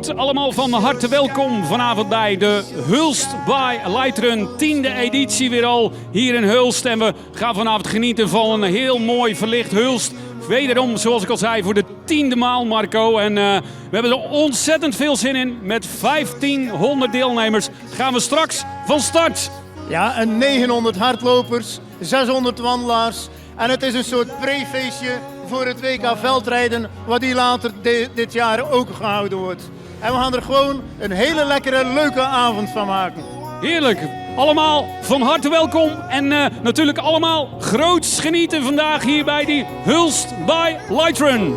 Goed, allemaal van harte welkom vanavond bij de Hulst by Lightrun. 10e editie weer al hier in Hulst. En we gaan vanavond genieten van een heel mooi verlicht Hulst. Wederom, zoals ik al zei, voor de 10e maal, Marco. En we hebben er ontzettend veel zin in. Met 1500 deelnemers gaan we straks van start. Ja, en 900 hardlopers, 600 wandelaars. En het is een soort pre-feestje voor het WK veldrijden, wat hier later dit jaar ook gehouden wordt. En we gaan er gewoon een hele lekkere, leuke avond van maken. Heerlijk. Allemaal van harte welkom. En natuurlijk allemaal groots genieten vandaag hier bij die Hulst by Lightrun.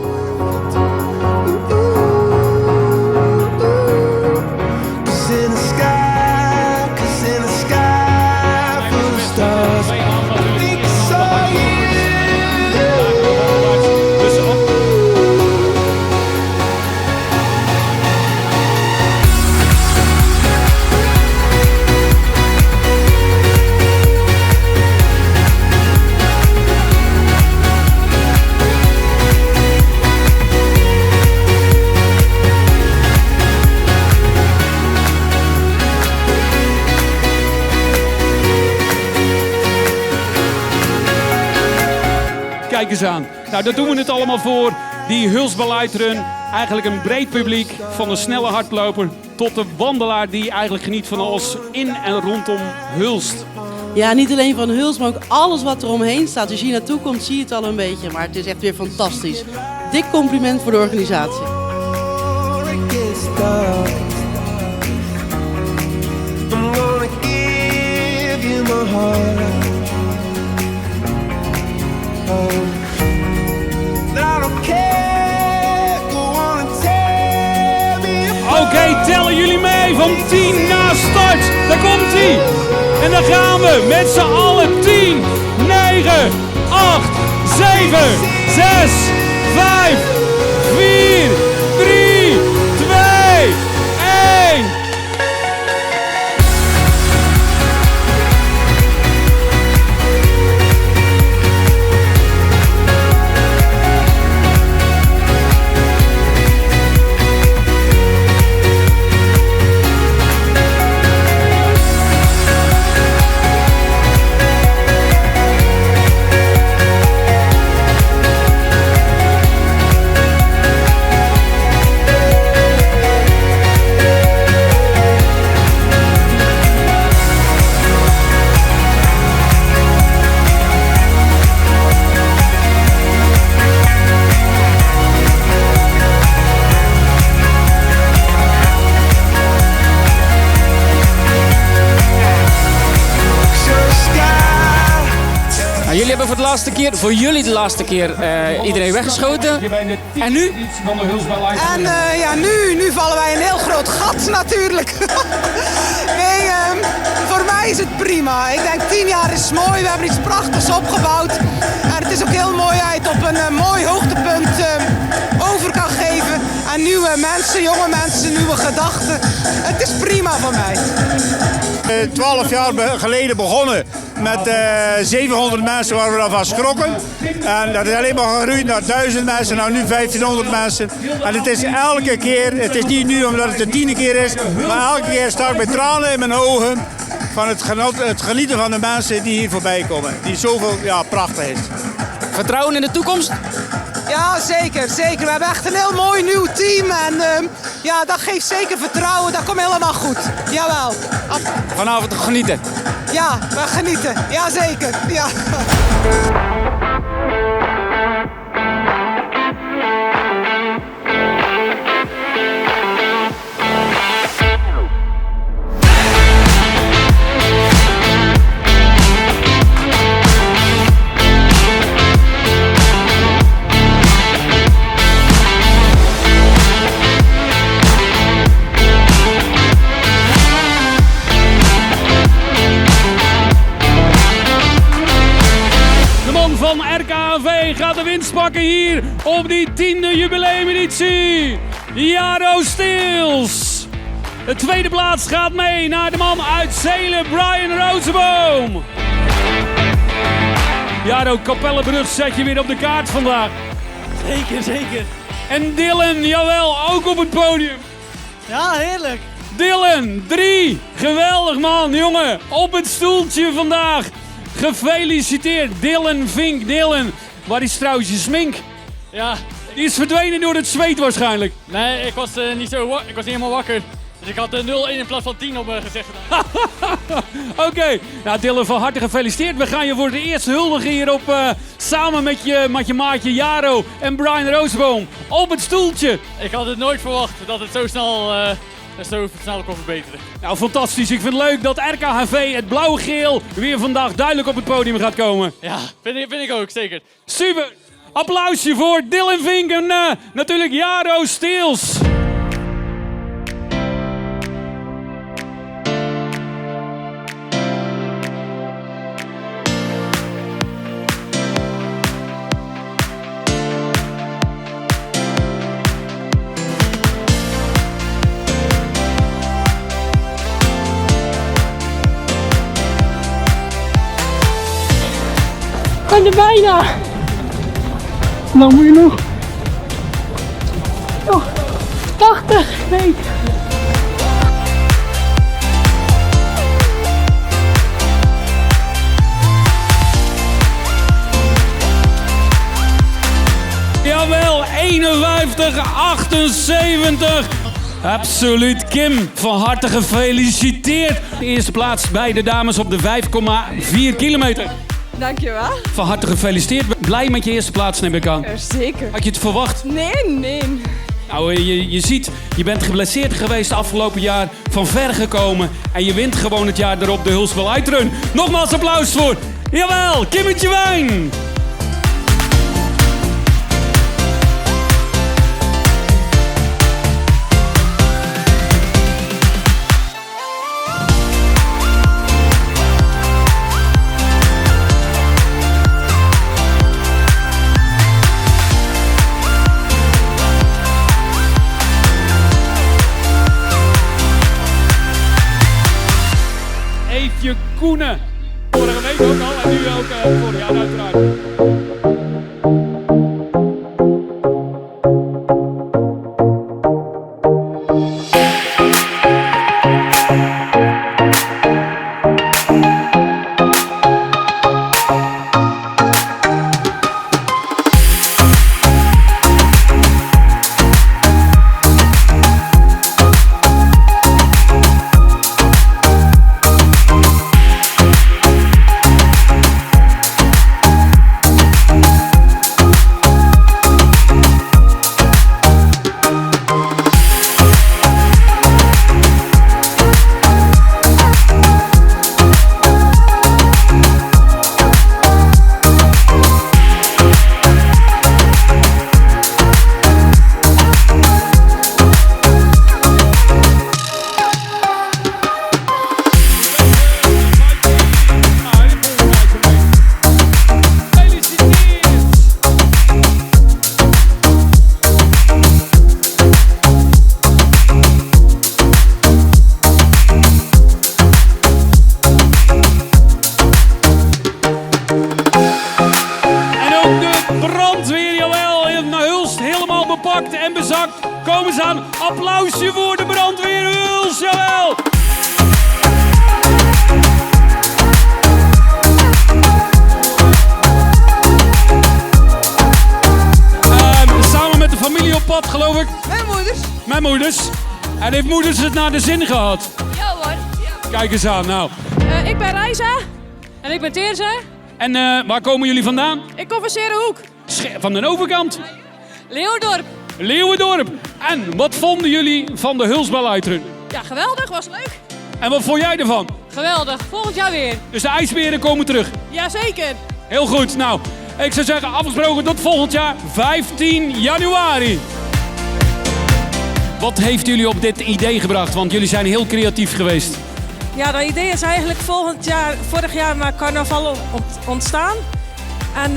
Kijk eens aan. Nou, daar doen we het allemaal voor. Die Hulst by Lightrun. Eigenlijk een breed publiek. Van de snelle hardloper tot de wandelaar die eigenlijk geniet van alles in en rondom Hulst. Ja, niet alleen van Hulst, maar ook alles wat er omheen staat. Als je hier naartoe komt, zie je het al een beetje. Maar het is echt weer fantastisch. Dik compliment voor de organisatie. Oké, tellen jullie mee van 10 na start. Daar komt hij. En dan gaan we met z'n allen 10, 9, 8, 7, 6, 5, 4, 3, 2, 1. Jullie hebben voor jullie de laatste keer iedereen weggeschoten. En nu? En nu vallen wij een heel groot gat natuurlijk. Nee, voor mij is het prima. Ik denk 10 jaar is mooi, we hebben iets prachtigs opgebouwd. En het is ook heel mooi dat je het op een mooi hoogtepunt over kan geven. Aan nieuwe mensen, jonge mensen, nieuwe gedachten. Het is prima voor mij. 12 jaar geleden begonnen met 700 mensen waar we daarvan schrokken. En dat is alleen maar gegroeid naar 1000 mensen, nou nu 1500 mensen. En het is elke keer, het is niet nu omdat het de 10e keer is, maar elke keer sta ik met tranen in mijn ogen van het genieten van de mensen die hier voorbij komen. Die zoveel prachtig is. Vertrouwen in de toekomst? Ja, zeker, zeker. We hebben echt een heel mooi nieuw team. En dat geeft zeker vertrouwen. Dat komt helemaal goed. Jawel. Vanavond genieten. Ja, we genieten. Ja, zeker. Ja. Van RKAV gaat de winst pakken hier op die 10e jubileumeditie. Jaro Steels. De tweede plaats gaat mee naar de man uit Zelen, Brian Rozenboom. Jaro, Kapellenbrug zet je weer op de kaart vandaag. Zeker, zeker. En Dylan, jawel, ook op het podium. Ja, heerlijk. Dylan, 3. Geweldig man, jongen. Op het stoeltje vandaag. Gefeliciteerd, Dylan Vink. Dylan, waar is trouwens je smink? Ja, Die is verdwenen door het zweet waarschijnlijk. nee, ik was niet helemaal wakker. Dus ik had 0-1 in plaats van 10 op gezegd. Oké, nou Dylan, van harte gefeliciteerd. We gaan je voor het eerst huldigen hierop samen met je maatje Jaro en Brian Roosboom op het stoeltje. Ik had het nooit verwacht dat het zo snel kon verbeteren. Nou, fantastisch. Ik vind het leuk dat RKHV, het blauw-geel, weer vandaag duidelijk op het podium gaat komen. Ja, vind ik ook, zeker. Super. Applausje voor Dylan Vink en natuurlijk Jaro Steels. Ik ben er bijna. Nou moet je nog 80 meter. Jawel, 51-78. Absoluut, Kim. Van harte gefeliciteerd. De eerste plaats bij de dames op de 5,4 kilometer. Dankjewel. Van harte gefeliciteerd. Blij met je eerste plaats, neem ik aan. Zeker. Had je het verwacht? Nee. Nou, je ziet, je bent geblesseerd geweest afgelopen jaar, van ver gekomen. En je wint gewoon het jaar erop de Hulst By Lightrun. Nogmaals applaus voor, jawel, Kimmetje Wijn. Eefje Koenen. Vorige week ook al en nu ook vorig jaar uiteraard. En bezakt. Komen ze aan. Applausje voor de brandweer Huls. Jawel. Samen met de familie op pad, geloof ik. Mijn moeders. Mijn moeders. En heeft moeders het naar de zin gehad? Ja hoor. Ja. Kijk eens aan, nou. Ik ben Reisa. En ik ben Teerse. En waar komen jullie vandaan? Ik kom van Serenhoek. Van de overkant. Leeuwendorp. Leeuwendorp. En wat vonden jullie van de Hulst By Lightrun? Ja, geweldig. Was leuk. En wat vond jij ervan? Geweldig. Volgend jaar weer. Dus de ijsberen komen terug. Jazeker. Heel goed. Nou, ik zou zeggen afgesproken tot volgend jaar 15 januari. Wat heeft jullie op dit idee gebracht? Want jullie zijn heel creatief geweest. Ja, dat idee is eigenlijk vorig jaar met carnaval ontstaan. En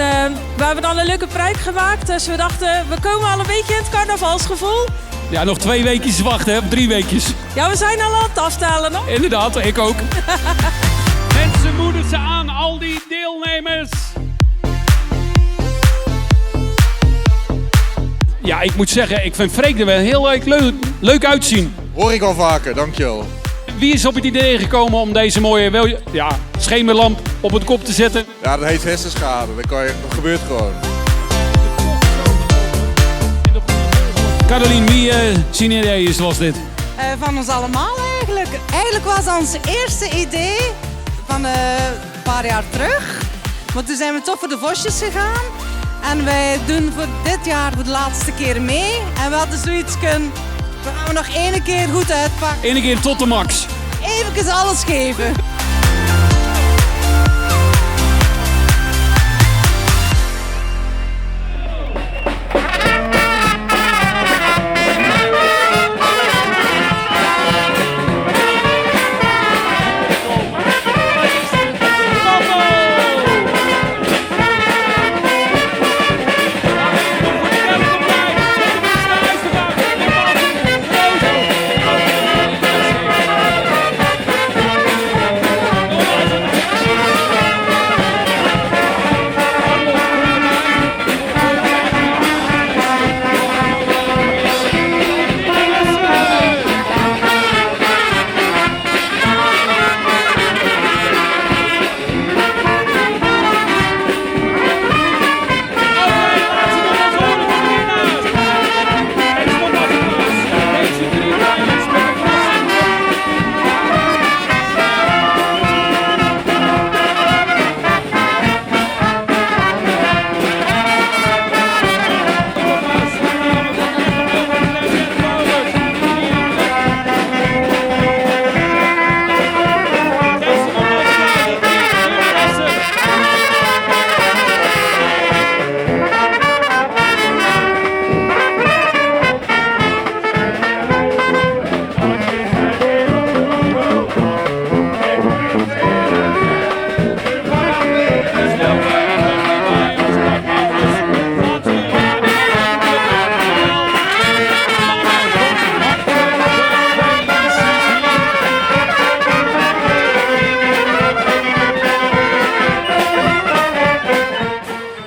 we hebben dan een leuke pruik gemaakt. Dus we dachten, we komen al een beetje in het carnavalsgevoel. Ja, nog 2 weekjes wachten, hè? 3 weekjes. Ja, we zijn al aan het aftellen nog. Inderdaad, ik ook. Mensen, moedigen ze aan, al die deelnemers. Ja, ik moet zeggen, ik vind Freek er wel heel leuk uitzien. Hoor ik al vaker, dankjewel. Wie is op het idee gekomen om deze mooie schemerlamp op het kop te zetten? Ja, dat heet hersenschade. Dat gebeurt gewoon. Caroline, wie zijn idee was dit? Van ons allemaal eigenlijk. Eigenlijk was ons eerste idee van een paar jaar terug. Maar toen zijn we toch voor de Vosjes gegaan. En wij doen voor dit jaar voor de laatste keer mee. En we hadden zoiets kunnen, we gaan nog één keer goed uitpakken. Eén keer tot de max. Even alles geven.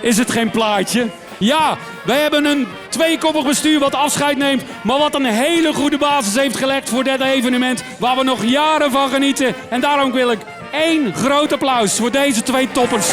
Is het geen plaatje? Ja, wij hebben een tweekoppig bestuur wat afscheid neemt, maar wat een hele goede basis heeft gelegd voor dit evenement waar we nog jaren van genieten. En daarom wil ik één groot applaus voor deze twee toppers.